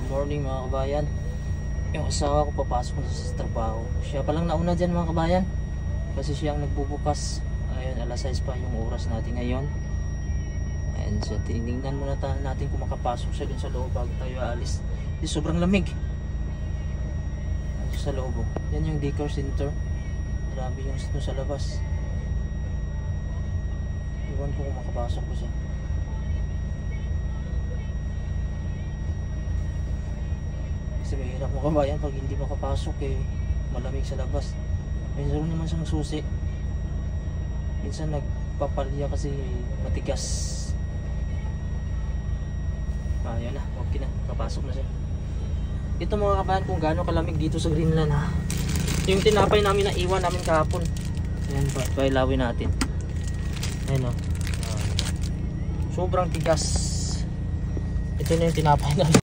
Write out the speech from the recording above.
morning mga kabayan. Yung asawa ko papasok na sa trabaho. Siya palang nauna dyan mga kabayan, kasi siya ang nagbubukas. Ayun, alas 6 pa yung oras natin ngayon. And so tinignan muna natin kung makapasok siya dun sa loob bago tayo alis. Kasi sobrang lamig sa loob. Yan yung decor center. Grabe yung dun sa labas. Iwan ko kung makapasok ko siya. Kasi mahirap mo kabayan pag hindi makapasok eh, malamig sa labas. Minsan naman siyang susi. Minsan nagpapalya kasi matigas. Ayun na, okay na, kapasok na siya. Ito mga kabayan kung gaano kalamig dito sa Greenland ha. Yung tinapay namin na iwan namin kahapon. Ayan pa, pailawin natin. Ayan o. Sobrang tigas. Ito na yung tinapay namin.